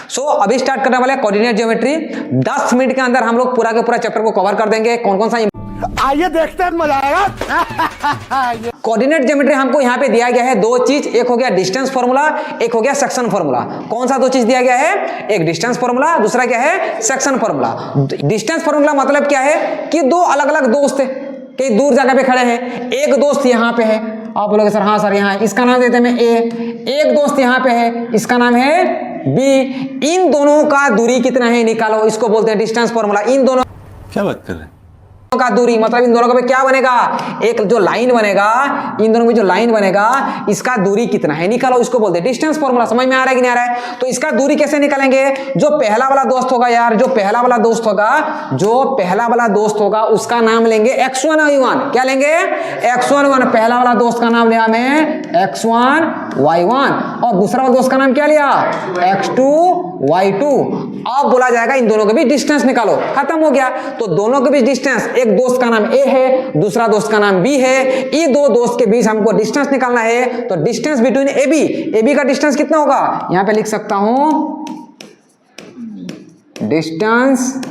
सो अभी स्टार्ट करने वाले कोऑर्डिनेट ज्योमेट्री। 10 मिनट के अंदर हम लोग पूरा के पूरा चैप्टर को कवर कर देंगे। कौन कौन सा आइए देखते हैं, मजा आएगा। कोऑर्डिनेट ज्योमेट्री हमको यहाँ पे दिया गया है दो चीज, एक हो गया डिस्टेंस फॉर्मूला, एक हो गया सेक्शन फॉर्मूला। कौन सा दो चीज दिया गया है? एक डिस्टेंस फॉर्मूला, दूसरा क्या है? Section formula. डिस्टेंस फॉर्मूला मतलब क्या है कि दो अलग अलग दोस्त है, कई दूर जगह पे खड़े हैं। एक दोस्त यहाँ पे है, आप बोलोगे सर हाँ सर यहाँ है, इसका नाम देते हैं मैं ए। एक दोस्त यहाँ पे है, इसका नाम है बी। इन दोनों का दूरी कितना है निकालो, इसको बोलते हैं डिस्टेंस फॉर्मूला। इन दोनों क्या बात कर रहे हैं? का दूरी मतलब इन दोनों का क्या बनेगा? एक जो लाइन बनेगा, इन दोनों में जो लाइन बनेगा इसका दूरी कितना है निकालो, इसको बोलते हैं डिस्टेंस फॉर्मूला। समझ में आ रहा है कि नहीं आ रहा है? तो इसका दूरी कैसे निकालेंगे? जो पहला वाला दोस्त होगा यार, जो पहला वाला दोस्त होगा उसका नाम लेंगे x1 y1। क्या लेंगे? x1 y1। पहला वाला दोस्त का नाम लिया हमें x1 y1 और दूसरा वाला दोस्त का नाम क्या लिया? x2 y2। अब बोला जाएगा इन दोनों के बीच डिस्टेंस निकालो, खत्म हो गया। तो दोनों के बीच डिस्टेंस, एक दोस्त का नाम ए है, दूसरा दोस्त का नाम बी है। ये दो दोस्त के बीच हमको डिस्टेंस निकालना है। तो डिस्टेंस बिटवीन ए बी का डिस्टेंस कितना होगा? यहां पे लिख सकता हूं distance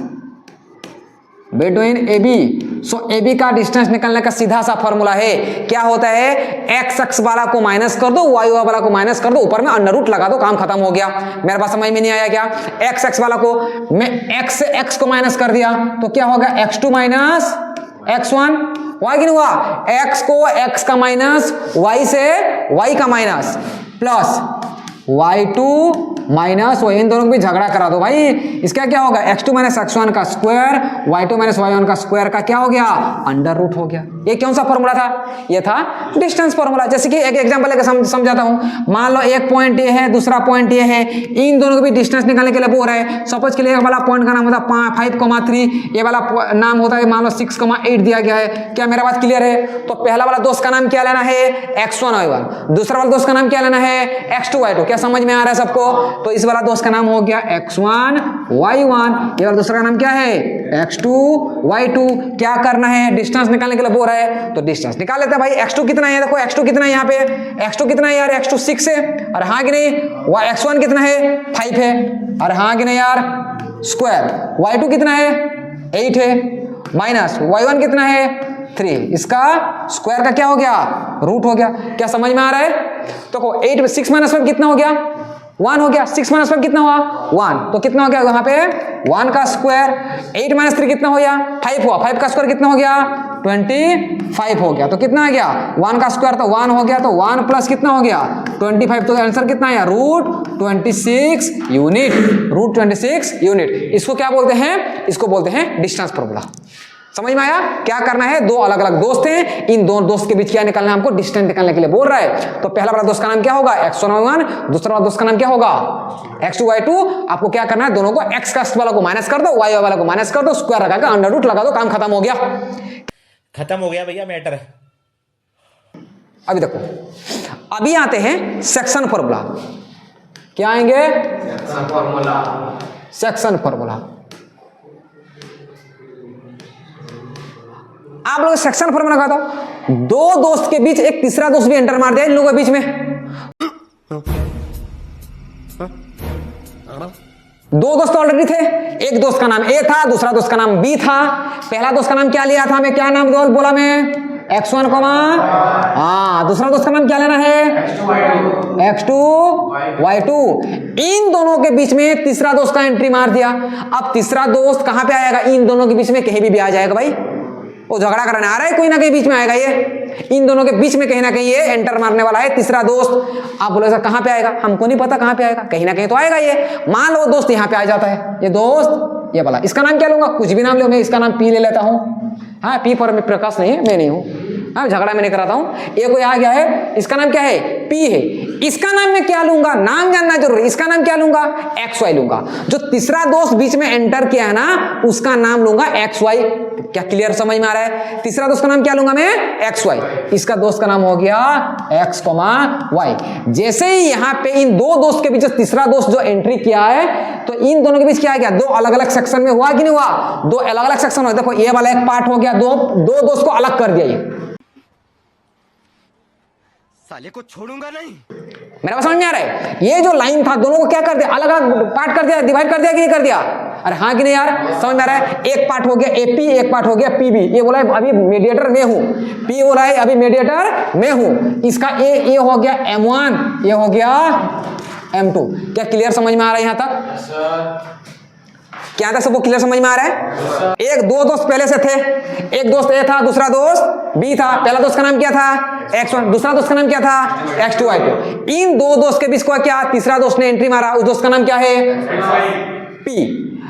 between A B. So A B का डिस्टेंस निकालने का सीधा सा फॉर्मूला है, क्या होता है? एक्स एक्स वाला को माइनस कर दो, वाई वाला को माइनस कर दो, ऊपर में अंडर रूट लगा दो, काम खत्म हो गया। मेरे पास समझ में नहीं आया क्या? एक्स एक्स वाला को मैं एक्स से एक्स को माइनस कर दिया तो क्या होगा? x2 minus x1। वाई क्यों हुआ? x को x का माइनस, y से y का minus, plus y2 minus y। इन दोनों को भी झगड़ा करा दो भाई। इसका क्या होगा? x2 माइनस x1 का स्क्वायर, y2 माइनस y1 का स्क्वायर का क्या हो गया? अंडर रूट हो गया। ये कौन सा फॉर्मूला था? ये था डिस्टेंस फॉर्मूला। जैसे कि एक एग्जांपल लेकर समझाता हूं। मान लो एक पॉइंट ये है, दूसरा पॉइंट ये है, इन दोनों को भी डिस्टेंस निकालने के लिए बोल रहा है। सपोज के लिए एक वाला पॉइंट का नाम होता है 5,3, ये वाला नाम होता है मान लो 6,8 दिया गया है। क्या मेरा बात क्लियर है? तो पहला वाला दोस्त का नाम क्या लेना है? x1 y1। दूसरा वाला दोस्त का नाम क्या लेना है? x2 y2। क्या समझ में आ रहा है सबको? तो इस वाला दोस्त का नाम हो गया x1 y1, ये वाला दूसरा का नाम क्या है? x2 y2। क्या करना है? डिस्टेंस निकालने के लिए बोल रहा है तो डिस्टेंस निकाल लेते हैं भाई। x2 कितना है? देखो x2 कितना है यहाँ पे? x2 कितना है यार? x2 6 है। और हाँ कि नहीं? x1 कितना है? 5 है। और हाँ कि नहीं यार? स्क्वायर। y2 कितना है? 8 है। माइनस y1 कितना है? 3। इसका स्क्वायर का क्या हो गया? रूट हो गया। क्या समझ में आ रहा है? देखो 8 में 6 माइनस 1 कितना हो गया? 1 हो गया। 6 माइनस 1 कितना हुआ? 1। तो कितना हो गया यहाँ पे? 1 का स्क्वायर। 8 माइनस 3 कितना हो गया? 5 हुआ। 5 का स्क्वायर कितना हो गया? 25 हो गया। तो कितना आ गया? 1 का स्क्वायर तो 1 हो गया, तो 1 प्लस कितना हो गया? 25। तो आंसर कितना है? Root 26 unit. Root 26 unit. इसको क्या बोलते हैं? इसको बोलते हैं डिस्टेंस फॉर्मूला। समझ में आया? क्या करना है? दो अलग अलग दोस्त हैं, इन दोनों दोस्त के बीच क्या निकालना है हमको? डिस्टेंस निकालने के लिए बोल रहा है। तो पहला वाला दोस्त का नाम क्या होगा? x1 y1। दूसरा वाला दोस्त का नाम क्या होगा? x2 y2। आपको क्या करना है? दोनों को x का वाला को माइनस कर दो, y वाला को माइनस कर दो, स्क्वायर लगा के अंडर रूट लगा दो, काम खत्म हो गया। खत्म हो गया भैया मैटर। अभी देखो, अभी आते हैं सेक्शन फॉर्मूला। क्या आएंगे? Section formula. आप लोग सेक्शन फॉर्मूला का दो। दो दोस्त के बीच एक तीसरा दोस्त भी एंटर मार दिया इन लोगों के बीच में। दो दोस्त ऑलरेडी थे, एक दोस्त का नाम ए था, दूसरा दोस्त का नाम बी था। पहला दोस्त का नाम क्या लिया था? मैं क्या नाम बोला मैं? x1 दूसरा दोस्त का नाम क्या लेना है? x2 y2। इन दोनों के बीच में तीसरा दोस्त का एंट्री मार दिया। अब तीसरा दोस्त कहां पे आएगा? इन दोनों के बीच में कहीं भी आ जाएगा भाई। वो झगड़ा कराने आ रहा है, कोई ना कहीं बीच में आएगा ये। इन दोनों के बीच में कहीं ना कहीं ये एंटर मारने वाला है तीसरा दोस्त। आप बोले सर कहां पे आएगा? हमको नहीं पता कहां पे आएगा, कहीं ना कहीं तो आएगा ये। मान लो दोस्त यहां पे आ जाता है, ये दोस्त ये वाला। इसका नाम क्या लूंगा? कुछ भी नाम लो, मैं इसका नाम पी ले लेता हूं। हाँ, पी पर प्रकाश नहीं है, मैं नहीं हूं। हाँ, झगड़ा मैं नहीं कराता हूं। ये कोई आ गया है, इसका नाम क्या है? पी है। इसका नाम मैं क्या लूंगा? नाम जानना जरूरी। इसका नाम क्या लूंगा? एक्स वाई लूंगा। जो तीसरा दोस्त बीच में एंटर किया है ना, उसका नाम लूंगा एक्स वाई। क्या क्लियर समझ में आ रहा है? तीसरा दोस्त का नाम क्या लूंगा मैं? X y. इसका दोस्त का नाम हो गया एक्स वाई। जैसे ही यहां पे इन दो दोस्त के बीच तीसरा दोस्त जो एंट्री किया है, तो इन दोनों के बीच क्या आ गया? दो अलग अलग सेक्शन में हुआ कि नहीं हुआ? दो अलग अलग सेक्शन हो। देखो ये वाला एक पार्ट हो गया, दो दोस्त को अलग कर दिया। ये साले को छोड़ूंगा नहीं। मेरा बात समझ में आ रहा है? ये जो लाइन था दोनों को क्या कर दिया, अलग अलग पार्ट कर दिया, डिवाइड कर दिया कि नहीं कर दिया? अरे हाँ कि नहीं यार, समझ में आ रहा है? एक पार्ट हो गया एपी, एक पार्ट हो गया पीबी। ये बोला है अभी मीडिएटर में हूं, पी बोला है अभी मीडिएटर में हूं। इसका ए हो गया M1, ये हो गया M2। क्या क्लियर समझ में आ रहा है यहां तक? क्या तक सबको क्लियर समझ में आ रहा है? एक दो दोस्त पहले से थे, एक दोस्त ए था, दूसरा दोस्त बी था। पहला दोस्त का नाम क्या था? X1, दूसरा दोस्त का नाम क्या था? X2, Y2। इन दो दोस्त के बीच को क्या, तीसरा दोस्त ने एंट्री मारा, उस दोस्त का नाम क्या है? P।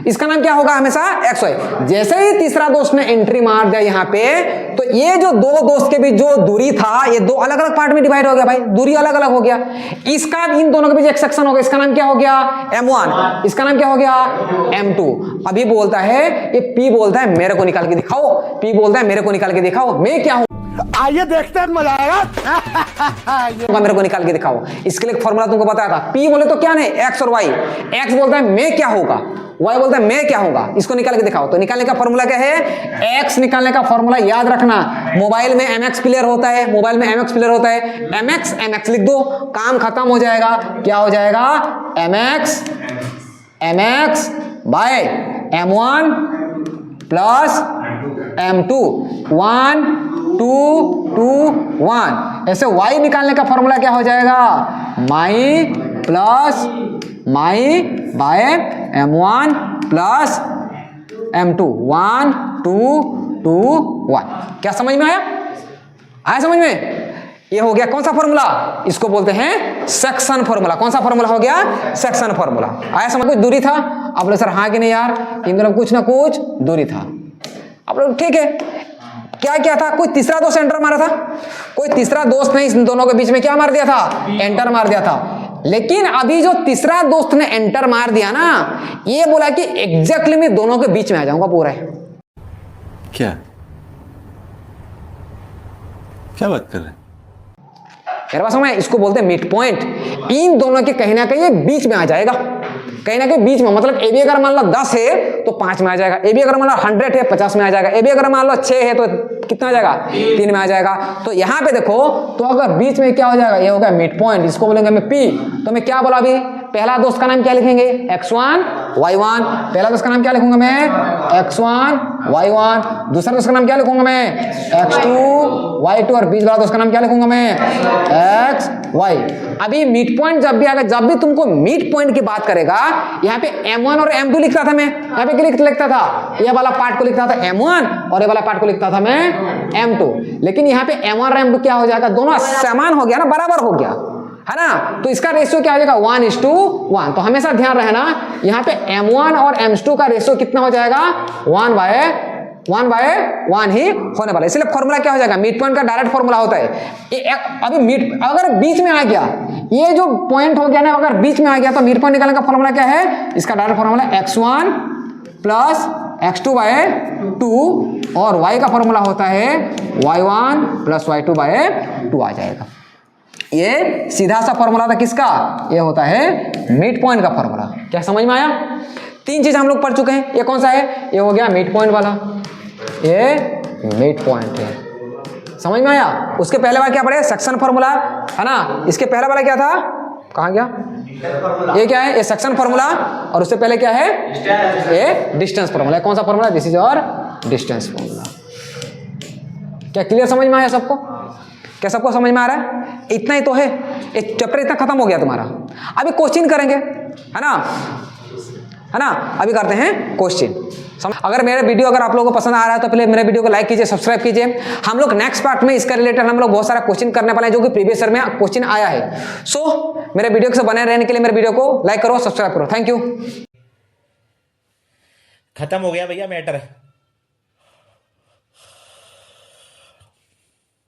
इसका नाम क्या होगा हमेशा? XY। जैसे ही तीसरा दोस्त ने एंट्री मार दिया यहाँ पे, तो ये जो दो दोस्त के बीच जो दूरी था, ये दो अलग अलग पार्ट में डिवाइड हो गया भाई, दूरी अलग अलग हो गया। इसका इन दोनों के बीच एक सेक्शन हो गया, इसका नाम क्या हो गया? M1, इसका नाम क्या हो गया? M2। अभी बोलता है ये P बोलता है मेरे को निकाल के दिखाओ, P बोलता है मेरे को निकाल के दिखाओ, मैं क्या हूं? आइए देखते हैं, मजा आएगा। मेरे को निकाल के दिखाओ। इसके लिए फॉर्मूला तुमको बताया था। P बोले तो क्या नहीं, X और Y। X बोलता है मैं क्या होगा, Y बोलता है मैं क्या होगा, इसको निकाल के दिखाओ। तो निकालने का फॉर्मूला क्या है? X निकालने का फॉर्मूला याद रखना, मोबाइल में MX प्लेयर होता है, मोबाइल में MX प्लेयर होता है। MX लिख दो, काम खत्म हो जाएगा। क्या हो जाएगा? MX by M1 plus M2, 1 2 2 1। ऐसे Y निकालने का फॉर्मूला क्या हो जाएगा? My plus my by M1 plus M2, 1 2 2 1। क्या समझ में आया? आया समझ में? ये हो गया कौन सा फॉर्मूला? इसको बोलते हैं सेक्शन फॉर्मूला। कौन सा फॉर्मूला हो गया? Section formula. आया समझ? कुछ दूरी था? आप बोले सर हाँ कि नहीं यार, इन दोनों कुछ ना कुछ दूरी था। आप लोग ठीक है, क्या क्या था? कोई तीसरा दोस्त एंटर मारा था, कोई तीसरा दोस्त ने इन दोनों के बीच में क्या मार दिया था? एंटर मार दिया था। लेकिन अभी जो तीसरा दोस्त ने एंटर मार दिया ना, ये बोला कि एग्जैक्टली मैं दोनों के बीच में आ जाऊंगा पूरा। क्या क्या बात कर रहे हैं? मेरे पास में इसको बोलते हैं मिड पॉइंट। इन दोनों के कहीं ना कहीं ये बीच में आ जाएगा, कहीं ना कहीं बीच में। मतलब ए बी अगर मान लो 10 है तो 5 में आ जाएगा, ए बी अगर मान लो 100 है 50 में आ जाएगा, ए बी अगर मान लो 6 है तो कितना आ जाएगा? 3 में आ जाएगा। तो यहाँ पे देखो, तो अगर बीच में क्या हो जाएगा? ये होगा मिड पॉइंट। इसको बोलेंगे मैं P। तो मैं क्या बोला अभी? पहला दोस्त का नाम क्या लिखेंगे? X1 Y1। पहला दोस्त का नाम क्या लिखूंगा मैं? X1 Y1। दूसरा दोस्त का नाम क्या लिखूंगा मैं? X2 Y2। और बीच वाला दोस्त का नाम क्या लिखूंगा मैं? XY। अभी मिड पॉइंट जब भी आएगा, जब भी तुमको मिड पॉइंट की बात करेगा, यहाँ पे M1 और M2 लिखता था मैं, यहाँ पे क्या लिखता था? ये वाला पार्ट को लिखता था M1 और ये वाला पार्ट को लिखता था मैं M2। लेकिन यहाँ पे M1 और M2 क्या हो जाएगा? दोनों समान हो गया ना, बराबर हो गया है ना। तो इसका रेशियो क्या हो जाएगा? 1:1। तो हमेशा ध्यान रहना, यहाँ पे M1 और M2 का रेशियो कितना हो जाएगा? 1/1 ही होने वाला। इसलिए फॉर्मूला क्या हो जाएगा? मिड पॉइंट का डायरेक्ट फॉर्मूला होता है। अभी मिड अगर बीच में आ गया, ये जो पॉइंट हो गया ना, अगर बीच में आ गया तो मिड पॉइंट निकालने का फॉर्मूला क्या है? इसका direct formula X1 plus X2/2 और Y का फॉर्मूला होता है Y1 प्लस Y2/2 आ जाएगा। ये सीधा सा फॉर्मूला था किसका? ये होता है मिड पॉइंट का फॉर्मूला। क्या समझ में आया? 3 चीज हम लोग पढ़ चुके हैं। ये कौन सा है? ये हो गया मिड पॉइंट वाला, ये मिड पॉइंट है। समझ में आया? उसके पहले वाला क्या पढ़े? सेक्शन फॉर्मूला है ना। इसके पहले वाला क्या था? कहाँ गया? ये क्या है? ये सेक्शन फॉर्मूला। और उससे पहले क्या है? ये डिस्टेंस फॉर्मूला। कौन सा फॉर्मूला? दिस इज और डिस्टेंस फॉर्मूला। क्या क्लियर समझ में आया सबको? क्या सबको समझ में आ रहा है? इतना ही तो है, एक चैप्टर इतना खत्म हो गया तुम्हारा। अभी क्वेश्चन करेंगे, है ना, है ना। अभी करते हैं क्वेश्चन। अगर मेरा वीडियो अगर आप लोगों को पसंद आ रहा है तो पहले मेरे वीडियो को लाइक कीजिए, सब्सक्राइब कीजिए। हम लोग नेक्स्ट पार्ट में इसका रिलेटेड हम लोग बहुत सारा क्वेश्चन करने वाले हैं जो कि प्रीवियस ईयर में क्वेश्चन आया है। सो मेरे वीडियो से बने रहने के लिए मेरे वीडियो को लाइक करो, सब्सक्राइब करो। Thank you. खत्म हो गया भैया मैटर।